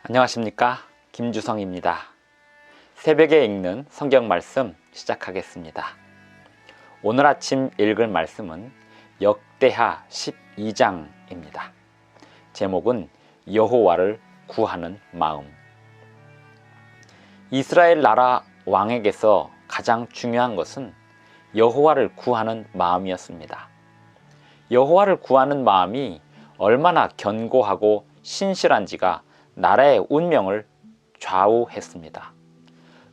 안녕하십니까, 김주성입니다. 새벽에 읽는 성경 말씀 시작하겠습니다. 오늘 아침 읽을 말씀은 역대하 12장입니다. 제목은 여호와를 구하는 마음. 이스라엘 나라 왕에게서 가장 중요한 것은 여호와를 구하는 마음이었습니다. 여호와를 구하는 마음이 얼마나 견고하고 신실한지가 나라의 운명을 좌우했습니다.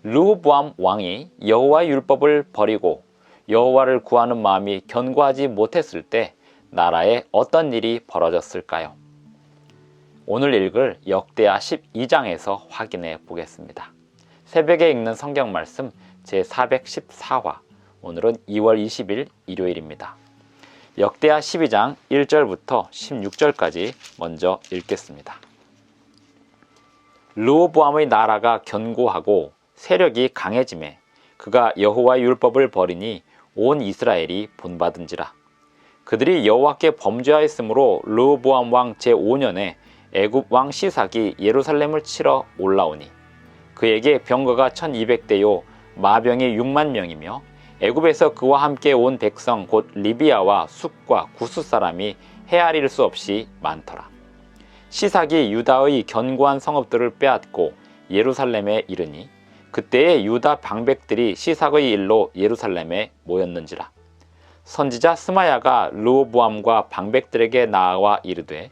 르호보암 왕이 여호와의 율법을 버리고 여호와를 구하는 마음이 견고하지 못했을 때 나라에 어떤 일이 벌어졌을까요? 오늘 읽을 역대하 12장에서 확인해 보겠습니다. 새벽에 읽는 성경 말씀 제414화, 오늘은 2월 20일 일요일입니다. 역대하 12장 1절부터 16절까지 먼저 읽겠습니다. 르호보암의 나라가 견고하고 세력이 강해지매 그가 여호와의 율법을 버리니 온 이스라엘이 본받은지라. 그들이 여호와께 범죄하였으므로 르호보암 왕 제5년에 애굽 왕 시삭이 예루살렘을 치러 올라오니 그에게 병거가 1200대요 마병이 6만 명이며 애굽에서 그와 함께 온 백성 곧 리비아와 숫과 구스 사람이 헤아릴 수 없이 많더라. 시삭이 유다의 견고한 성읍들을 빼앗고 예루살렘에 이르니 그때에 유다 방백들이 시삭의 일로 예루살렘에 모였는지라. 선지자 스마야가 르호보암과 방백들에게 나와 이르되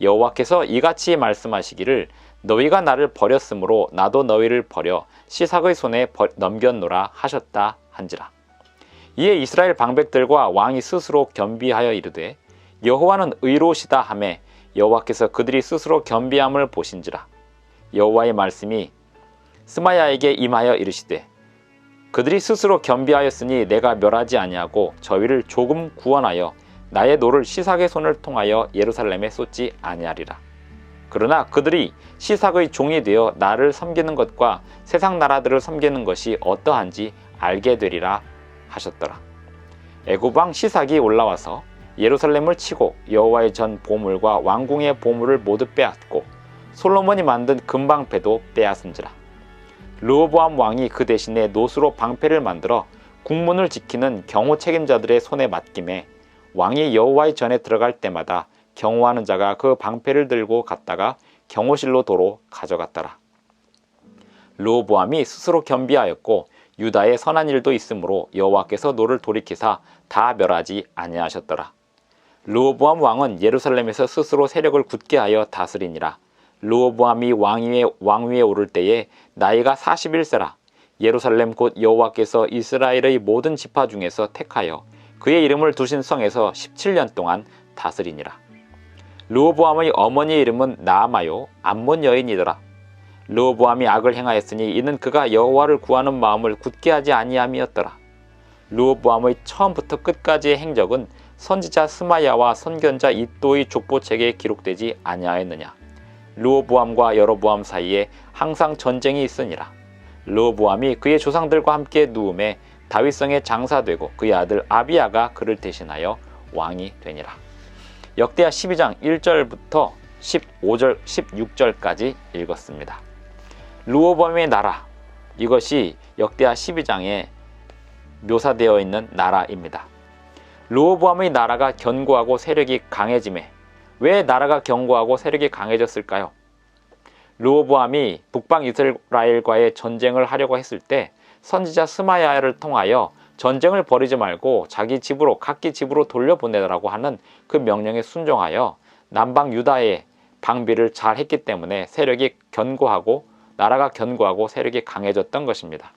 여호와께서 이같이 말씀하시기를 너희가 나를 버렸으므로 나도 너희를 버려 시삭의 손에 넘겼노라 하셨다 한지라. 이에 이스라엘 방백들과 왕이 스스로 겸비하여 이르되 여호와는 의로우시다 하매 여호와께서 그들이 스스로 겸비함을 보신지라. 여호와의 말씀이 스마야에게 임하여 이르시되 그들이 스스로 겸비하였으니 내가 멸하지 아니하고 저희를 조금 구원하여 나의 노를 시삭의 손을 통하여 예루살렘에 쏟지 아니하리라. 그러나 그들이 시삭의 종이 되어 나를 섬기는 것과 세상 나라들을 섬기는 것이 어떠한지 알게 되리라 하셨더라. 애굽 왕 시삭이 올라와서 예루살렘을 치고 여호와의 전 보물과 왕궁의 보물을 모두 빼앗고 솔로몬이 만든 금방패도 빼앗은지라. 르호보암 왕이 그 대신에 노수로 방패를 만들어 국문을 지키는 경호 책임자들의 손에 맡김에 왕이 여호와의 전에 들어갈 때마다 경호하는 자가 그 방패를 들고 갔다가 경호실로 도로 가져갔더라. 르호보암이 스스로 겸비하였고 유다에 선한 일도 있으므로 여호와께서 노를 돌이키사 다 멸하지 아니하셨더라. 르호보암 왕은 예루살렘에서 스스로 세력을 굳게 하여 다스리니라. 르호보암이 왕위에 오를 때에 나이가 41세라. 예루살렘 곧 여호와께서 이스라엘의 모든 지파 중에서 택하여 그의 이름을 두신 성에서 17년 동안 다스리니라. 르호보암의 어머니의 이름은 나아마요 암몬 여인이더라. 르호보암이 악을 행하였으니 이는 그가 여호와를 구하는 마음을 굳게 하지 아니함이었더라. 르호보암의 처음부터 끝까지의 행적은 선지자 스마야와 선견자 이도의 족보책에 기록되지 아니하였느냐. 르호보암과 여로보암 사이에 항상 전쟁이 있으니라. 르호보암이 그의 조상들과 함께 누움에 다윗성에 장사되고 그의 아들 아비야가 그를 대신하여 왕이 되니라. 역대하 12장 1절부터 15절, 16절까지 읽었습니다. 르호보암의 나라, 이것이 역대하 12장에 묘사되어 있는 나라입니다. 르호보암의 나라가 견고하고 세력이 강해지매 왜 나라가 견고하고 세력이 강해졌을까요? 르호보암이 북방 이스라엘과의 전쟁을 하려고 했을 때 선지자 스마야를 통하여 전쟁을 벌이지 말고 자기 집으로 각기 집으로 돌려보내라고 하는 그 명령에 순종하여 남방 유다의 방비를 잘 했기 때문에 세력이 견고하고 나라가 견고하고 세력이 강해졌던 것입니다.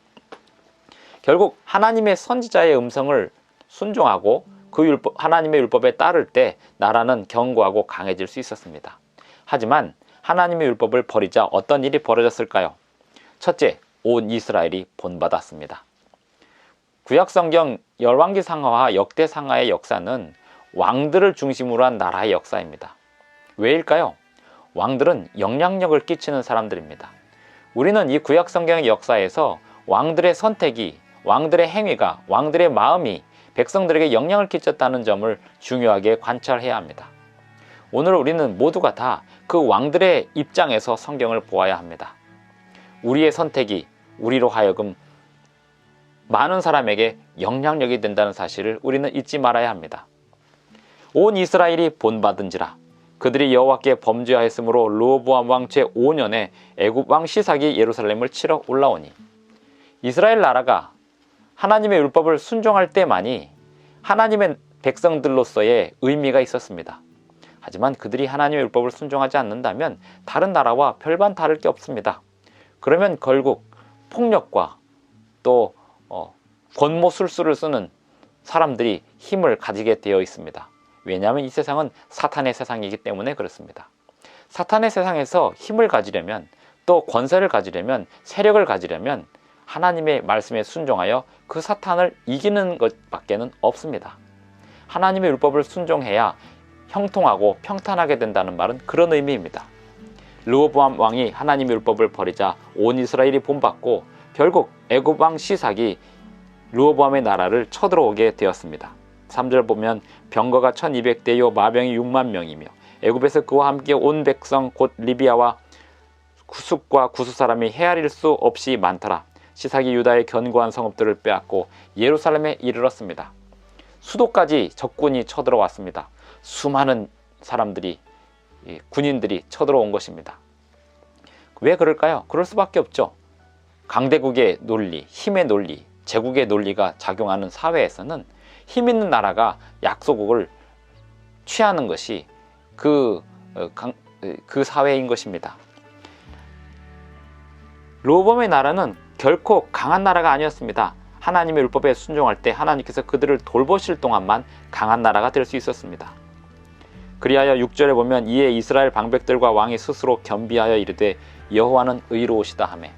결국 하나님의 선지자의 음성을 순종하고 그 하나님의 율법에 따를 때 나라는 견고하고 강해질 수 있었습니다. 하지만 하나님의 율법을 버리자 어떤 일이 벌어졌을까요? 첫째, 온 이스라엘이 본받았습니다. 구약성경 열왕기상하와 역대상하의 역사는 왕들을 중심으로 한 나라의 역사입니다. 왜일까요? 왕들은 영향력을 끼치는 사람들입니다. 우리는 이 구약성경의 역사에서 왕들의 선택이, 왕들의 행위가, 왕들의 마음이 백성들에게 영향을 끼쳤다는 점을 중요하게 관찰해야 합니다. 오늘 우리는 모두가 다 그 왕들의 입장에서 성경을 보아야 합니다. 우리의 선택이 우리로 하여금 많은 사람에게 영향력이 된다는 사실을 우리는 잊지 말아야 합니다. 온 이스라엘이 본받은지라 그들이 여호와께 범죄하였으므로 르호보암 왕 제5년에 애굽 왕 시삭이 예루살렘을 치러 올라오니, 이스라엘 나라가 하나님의 율법을 순종할 때만이 하나님의 백성들로서의 의미가 있었습니다. 하지만 그들이 하나님의 율법을 순종하지 않는다면 다른 나라와 별반 다를 게 없습니다. 그러면 결국 폭력과 또 권모술수를 쓰는 사람들이 힘을 가지게 되어 있습니다. 왜냐하면 이 세상은 사탄의 세상이기 때문에 그렇습니다. 사탄의 세상에서 힘을 가지려면, 또 권세를 가지려면, 세력을 가지려면 하나님의 말씀에 순종하여 그 사탄을 이기는 것밖에는 없습니다. 하나님의 율법을 순종해야 형통하고 평탄하게 된다는 말은 그런 의미입니다. 르호보암 왕이 하나님의 율법을 버리자 온 이스라엘이 본받고 결국 애굽 왕 시삭이 르호보암의 나라를 쳐들어오게 되었습니다. 3절 보면 병거가 1200대요 마병이 6만 명이며 애굽에서 그와 함께 온 백성 곧 리비아와 구숙과 구수 사람이 헤아릴 수 없이 많더라. 시삭이 유다의 견고한 성읍들을 빼앗고 예루살렘에 이르렀습니다. 수도까지 적군이 쳐들어왔습니다. 수많은 사람들이, 군인들이 쳐들어온 것입니다. 왜 그럴까요? 그럴 수밖에 없죠. 강대국의 논리, 힘의 논리, 제국의 논리가 작용하는 사회에서는 힘 있는 나라가 약소국을 취하는 것이 그 사회인 것입니다. 르호보암의 나라는 결코 강한 나라가 아니었습니다. 하나님의 율법에 순종할 때 하나님께서 그들을 돌보실 동안만 강한 나라가 될 수 있었습니다. 그리하여 6절에 보면 이에 이스라엘 방백들과 왕이 스스로 겸비하여 이르되 여호와는 의로우시다 하매.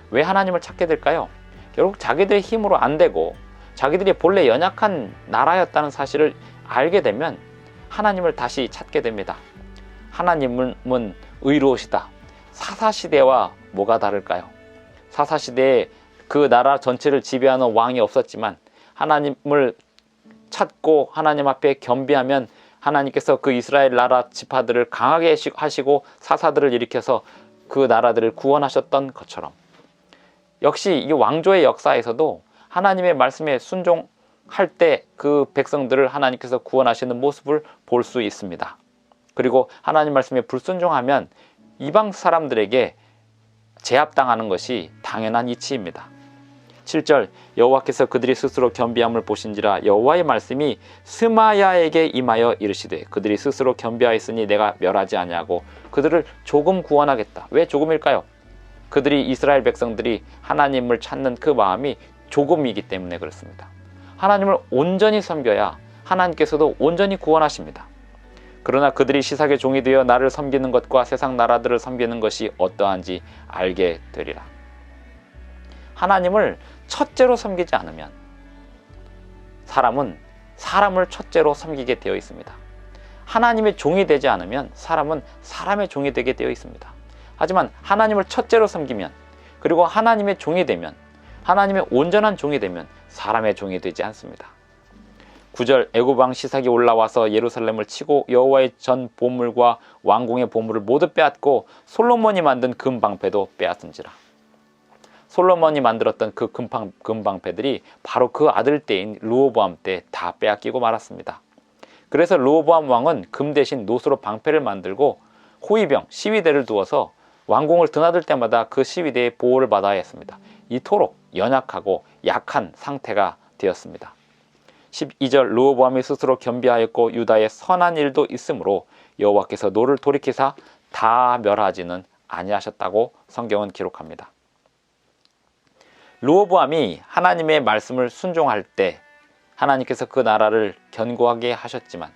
왜 하나님을 찾게 될까요? 결국 자기들의 힘으로 안 되고 자기들이 본래 연약한 나라였다는 사실을 알게 되면 하나님을 다시 찾게 됩니다. 하나님은 의로우시다. 사사시대와 뭐가 다를까요? 사사시대에 그 나라 전체를 지배하는 왕이 없었지만 하나님을 찾고 하나님 앞에 겸비하면 하나님께서 그 이스라엘 나라 지파들을 강하게 하시고 사사들을 일으켜서 그 나라들을 구원하셨던 것처럼, 역시 이 왕조의 역사에서도 하나님의 말씀에 순종할 때 그 백성들을 하나님께서 구원하시는 모습을 볼 수 있습니다. 그리고 하나님 말씀에 불순종하면 이방 사람들에게 제압당하는 것이 당연한 이치입니다. 7절 여호와께서 그들이 스스로 겸비함을 보신지라 여호와의 말씀이 스마야에게 임하여 이르시되 그들이 스스로 겸비하였으니 내가 멸하지 아니하고 그들을 조금 구원하겠다. 왜 조금일까요? 그들이 이스라엘 백성들이 하나님을 찾는 그 마음이 조금이기 때문에 그렇습니다. 하나님을 온전히 섬겨야 하나님께서도 온전히 구원하십니다. 그러나 그들이 시삭의 종이 되어 나를 섬기는 것과 세상 나라들을 섬기는 것이 어떠한지 알게 되리라. 하나님을 첫째로 섬기지 않으면 사람은 사람을 첫째로 섬기게 되어 있습니다. 하나님의 종이 되지 않으면 사람은 사람의 종이 되게 되어 있습니다. 하지만 하나님을 첫째로 섬기면, 그리고 하나님의 종이 되면, 하나님의 온전한 종이 되면 사람의 종이 되지 않습니다. 9절 애굽 왕 시삭이 올라와서 예루살렘을 치고 여호와의 전 보물과 왕궁의 보물을 모두 빼앗고 솔로몬이 만든 금방패도 빼앗은지라. 솔로몬이 만들었던 그 금방패들이 바로 그 아들 때인 르호보암 때 다 빼앗기고 말았습니다. 그래서 르호보암 왕은 금 대신 노수로 방패를 만들고 호위병, 시위대를 두어서 왕궁을 드나들 때마다 그 시위대의 보호를 받아야 했습니다. 이토록 연약하고 약한 상태가 되었습니다. 12절 르호보암이 스스로 겸비하였고 유다에 선한 일도 있으므로 여호와께서 노를 돌이키사 다 멸하지는 아니하셨다고 성경은 기록합니다. 르호보암이 하나님의 말씀을 순종할 때 하나님께서 그 나라를 견고하게 하셨지만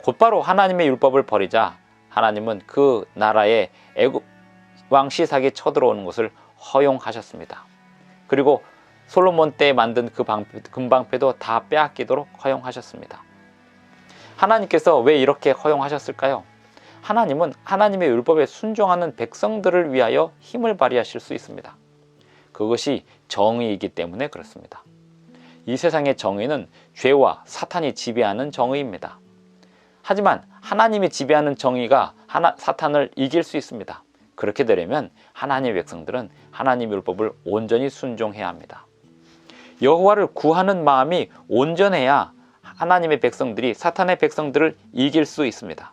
곧바로 하나님의 율법을 버리자 하나님은 그 나라에 애굽 왕 시삭이 쳐들어오는 것을 허용하셨습니다. 그리고 솔로몬 때 만든 그 금방패도 다 빼앗기도록 허용하셨습니다. 하나님께서 왜 이렇게 허용하셨을까요? 하나님은 하나님의 율법에 순종하는 백성들을 위하여 힘을 발휘하실 수 있습니다. 그것이 정의이기 때문에 그렇습니다. 이 세상의 정의는 죄와 사탄이 지배하는 정의입니다. 하지만 하나님이 지배하는 정의가 사탄을 이길 수 있습니다. 그렇게 되려면 하나님의 백성들은 하나님의 율법을 온전히 순종해야 합니다. 여호와를 구하는 마음이 온전해야 하나님의 백성들이 사탄의 백성들을 이길 수 있습니다.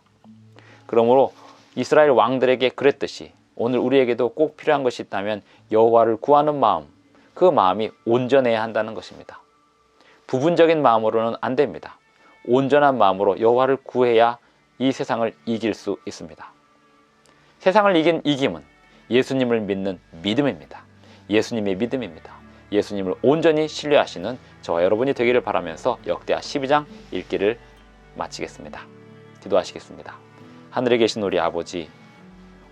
그러므로 이스라엘 왕들에게 그랬듯이 오늘 우리에게도 꼭 필요한 것이 있다면 여호와를 구하는 마음, 그 마음이 온전해야 한다는 것입니다. 부분적인 마음으로는 안 됩니다. 온전한 마음으로 여호와를 구해야 이 세상을 이길 수 있습니다. 세상을 이긴 이김은 예수님을 믿는 믿음입니다. 예수님의 믿음입니다. 예수님을 온전히 신뢰하시는 저와 여러분이 되기를 바라면서 역대하 12장 읽기를 마치겠습니다. 기도하시겠습니다. 하늘에 계신 우리 아버지,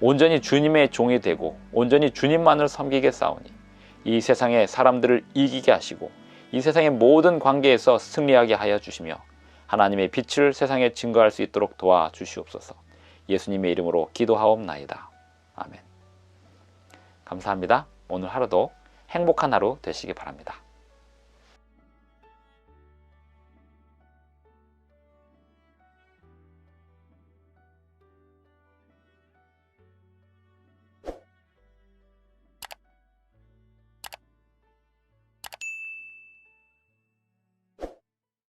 온전히 주님의 종이 되고 온전히 주님만을 섬기겠사오니 이 세상의 사람들을 이기게 하시고 이 세상의 모든 관계에서 승리하게 하여 주시며 하나님의 빛을 세상에 증거할 수 있도록 도와주시옵소서. 예수님의 이름으로 기도하옵나이다. 아멘. 감사합니다. 오늘 하루도 행복한 하루 되시기 바랍니다.